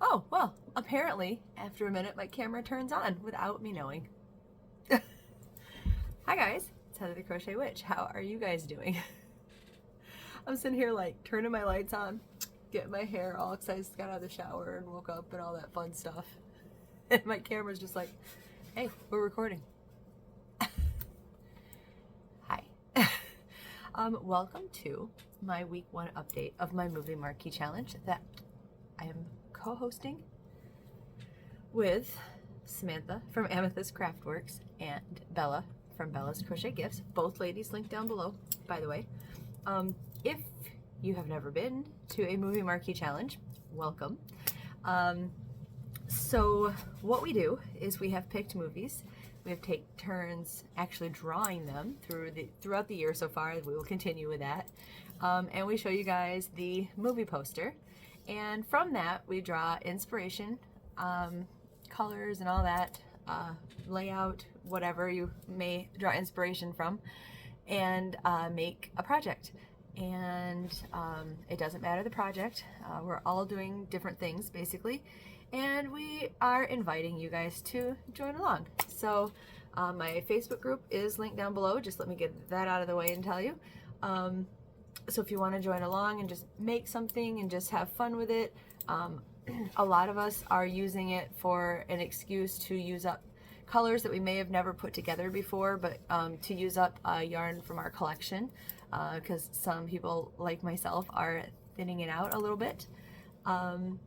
Oh, well, apparently, after a minute, my camera turns on without me knowing. Hi guys, it's Heather the Crochet Witch. How are you guys doing? I'm sitting here like turning my lights on, getting my hair all excited, got out of the shower and woke up and all that fun stuff. And my camera's just like, hey, we're recording. Hi. Welcome to my week 1 update of my movie Marquee challenge that I am co-hosting with Samantha from Amethyst Craftworks and Bella from Bella's Crochet Gifts. Both ladies linked down below, by the way. If you have never been to a movie Marquee challenge, welcome. So what we do is we have picked movies. We have taken turns actually drawing them throughout the year so far. We will continue with that. And we show you guys the movie poster. And from that, we draw inspiration, colors and all that, layout, whatever you may draw inspiration from, and make a project. And it doesn't matter the project. We're all doing different things, basically. And we are inviting you guys to join along. So my Facebook group is linked down below. Just let me get that out of the way and tell you. So if you want to join along and just make something and just have fun with it, a lot of us are using it for an excuse to use up colors that we may have never put together before, but to use up yarn from our collection, because some people like myself are thinning it out a little bit. And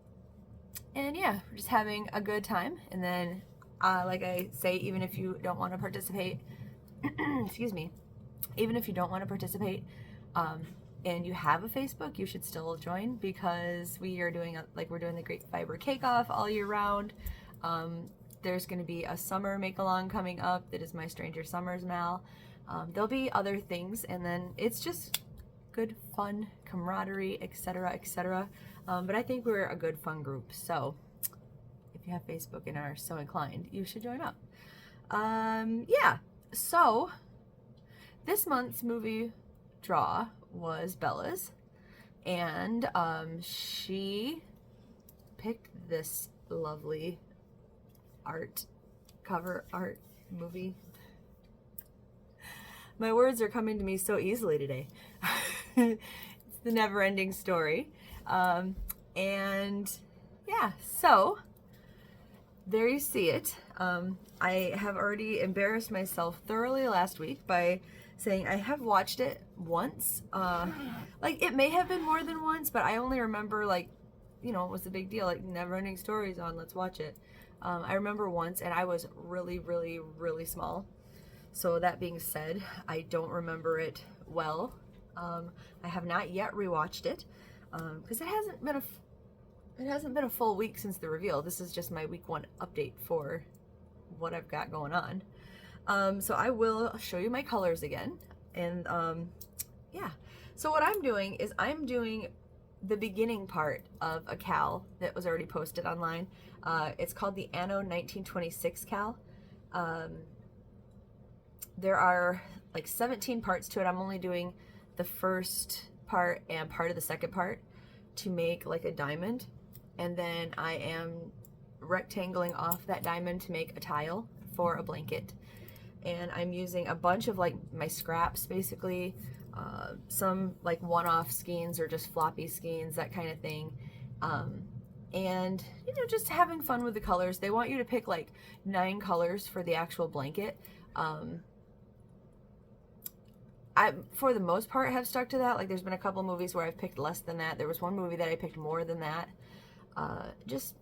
yeah, we're just having a good time. And then like I say, even if you don't want to participate, excuse me, even if you don't want to participate, and you have a Facebook, you should still join, because we are doing we're doing the Great Fiber Cake Off all year round. There's going to be a summer make-along coming up that is My Stranger Summers Mal. There'll be other things, and then it's just good fun, camaraderie, etc., etc. But I think we're a good fun group, so if you have Facebook and are so inclined, you should join up. Yeah, so this month's movie draw was Bella's, and she picked this lovely cover art movie. My words are coming to me so easily today. It's the never-ending story. And yeah, so there you see it. I have already embarrassed myself thoroughly last week by saying I have watched it once. Like, it may have been more than once, but I only remember, like, you know, what's the big deal? Like, Never-Ending Story's on, let's watch it. I remember once, and I was really, really, really small. So that being said, I don't remember it well. I have not yet rewatched it, because it hasn't been a full week since the reveal. This is just my week 1 update for what I've got going on. So I will show you my colors again. And yeah, so what I'm doing is I'm doing the beginning part of a cal that was already posted online. It's called the Anno 1926 cal. There are like 17 parts to it. I'm only doing the first part and part of the second part to make like a diamond. And then I am rectangling off that diamond to make a tile for a blanket. And I'm using a bunch of like my scraps, basically, some like one-off skeins or just floppy skeins, that kind of thing. And you know, just having fun with the colors. They want you to pick like 9 colors for the actual blanket. I, for the most part, have stuck to that. Like, there's been a couple movies where I've picked less than that. There was one movie that I picked more than that. Just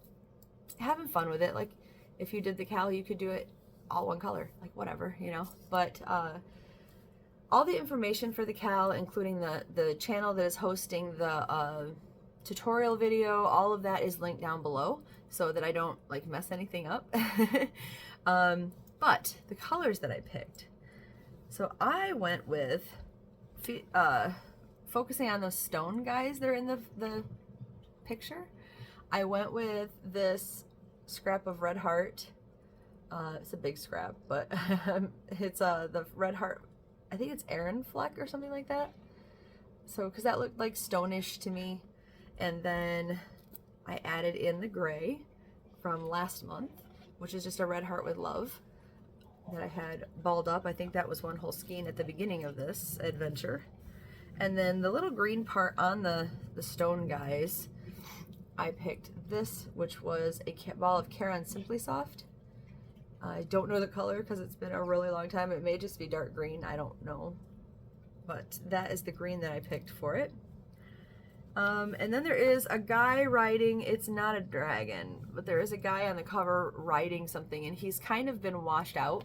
having fun with it. Like, if you did the cal, you could do it all one color, like whatever, you know. But all the information for the cal, including the channel that is hosting the tutorial video, all of that is linked down below so that I don't like mess anything up. But the colors that I picked, so I went with focusing on those stone guys that are in the picture. I went with this scrap of red heart. It's a big scrap, but it's the red heart. I think it's Aran Fleck or something like that. So, because that looked like stonish to me. And then I added in the gray from last month, which is just a red heart with love that I had balled up. I think that was one whole skein at the beginning of this adventure. And then the little green part on the stone guys, I picked this, which was a ball of Caron Simply Soft. I don't know the color because it's been a really long time. It may just be dark green, I don't know. But that is the green that I picked for it. And then there is a guy riding, it's not a dragon, but there is a guy on the cover riding something, and he's kind of been washed out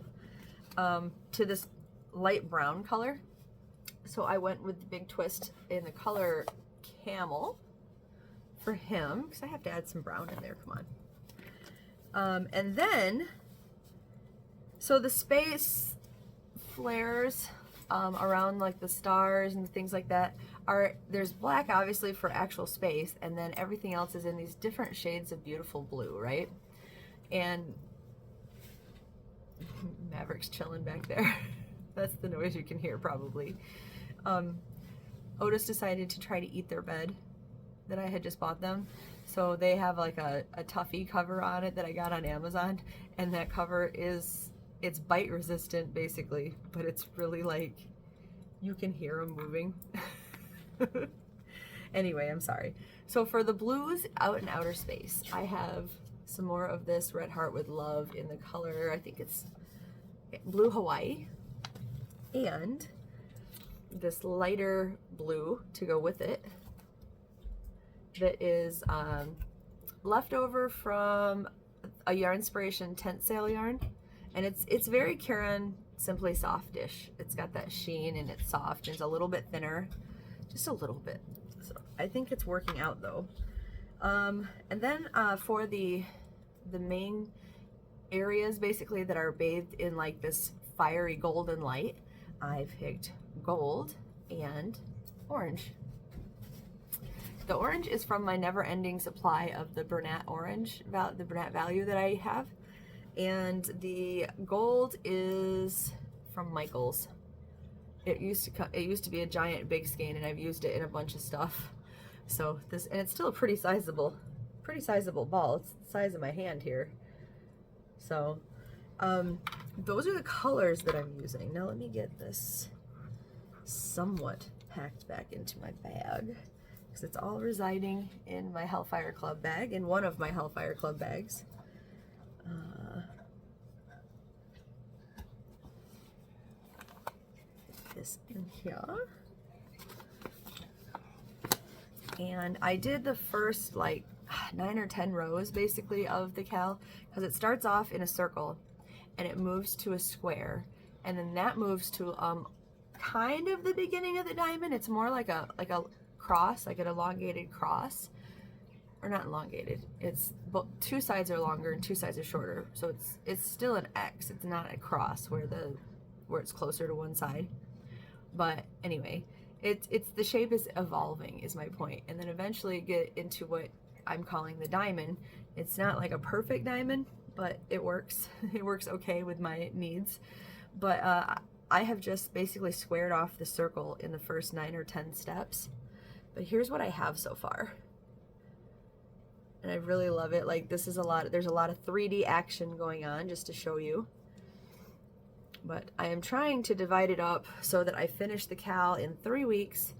to this light brown color. So I went with the big twist in the color camel for him, because I have to add some brown in there, come on. And then, so the space flares around like the stars and things like that there's black obviously for actual space, and then everything else is in these different shades of beautiful blue, right? And Maverick's chilling back there. That's the noise you can hear probably. Otis decided to try to eat their bed that I had just bought them. So they have like a Tuffy cover on it that I got on Amazon, and that cover it's bite resistant basically, but it's really like, you can hear them moving. Anyway, I'm sorry. So for the blues out in outer space, I have some more of this red heart with love in the color, I think it's Blue Hawaii, and this lighter blue to go with it that is leftover from a Yarnspiration tent sale yarn, and it's very Caron Simply Soft-ish. It's got that sheen and it's soft and it's a little bit thinner, just a little bit. So I think it's working out though. And then for the main areas basically that are bathed in like this fiery golden light, I picked gold and orange. The orange is from my never-ending supply of the Bernat orange, the Bernat Value that I have, and the gold is from Michael's. It used to be a giant big skein, and I've used it in a bunch of stuff. So this, and it's still a pretty sizable ball. It's the size of my hand here. So those are the colors that I'm using. Now let me get this somewhat packed back into my bag, because it's all residing in my Hellfire Club bag, in one of my Hellfire Club bags. This in here. And I did the first like 9 or 10 rows basically of the cal, because it starts off in a circle and it moves to a square, and then that moves to kind of the beginning of the diamond. It's more like a cross, like an elongated cross, or not elongated. It's two sides are longer and two sides are shorter, so it's still an X. It's not a cross where it's closer to one side. But anyway, it's the shape is evolving is my point, and then eventually get into what I'm calling the diamond. It's not like a perfect diamond, but it works. It works okay with my needs. But I have just basically squared off the circle in the first 9 or 10 steps. But here's what I have so far, and I really love it. Like, this is there's a lot of 3D action going on, just to show you. But I am trying to divide it up so that I finish the cal in 3 weeks,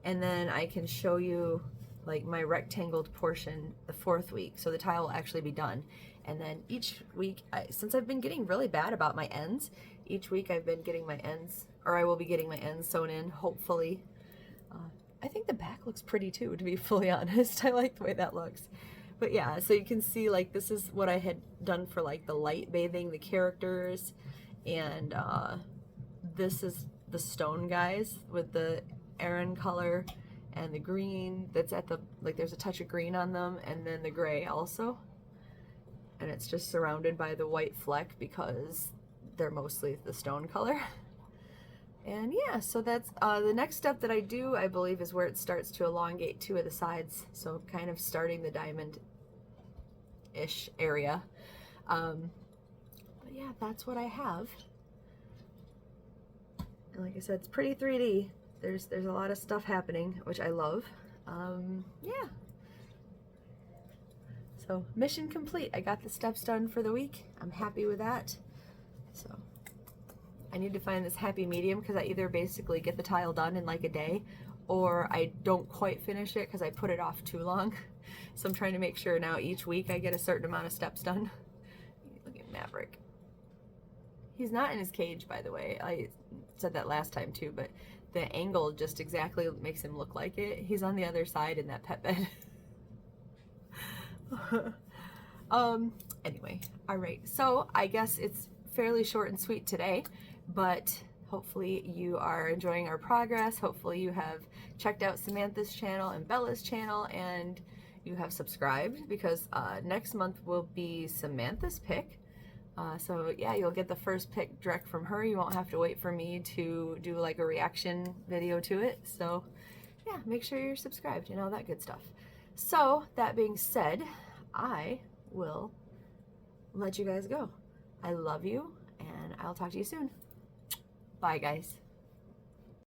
and then I can show you like my rectangled portion the 4th week, so the tile will actually be done. And then each week, since I've been getting really bad about my ends, each week I've been getting my ends, or I will be getting my ends sewn in, hopefully. I think the back looks pretty too, to be fully honest. I like the way that looks. But yeah, so you can see like this is what I had done for like the light bathing the characters. And this is the stone guys with the Aran color and the green that's at the, like there's a touch of green on them, and then the gray also. And it's just surrounded by the white fleck because they're mostly the stone color. And yeah, so that's the next step that I do, I believe, is where it starts to elongate 2 of the sides. So kind of starting the diamond-ish area. But yeah, that's what I have. And like I said, it's pretty 3D. There's a lot of stuff happening, which I love. Yeah. So mission complete. I got the steps done for the week. I'm happy with that. So I need to find this happy medium because I either basically get the tile done in like a day, or I don't quite finish it because I put it off too long. So I'm trying to make sure now each week I get a certain amount of steps done. Look at Maverick. He's not in his cage, by the way. I said that last time too, but the angle just exactly makes him look like it. He's on the other side in that pet bed. Anyway, all right. So I guess it's fairly short and sweet today, but hopefully you are enjoying our progress. Hopefully you have checked out Samantha's channel and Bella's channel, and you have subscribed, because next month will be Samantha's pick. So yeah, you'll get the first pick direct from her. You won't have to wait for me to do like a reaction video to it. So yeah, make sure you're subscribed and all that good stuff. So that being said, I will let you guys go. I love you, and I'll talk to you soon. Bye, guys.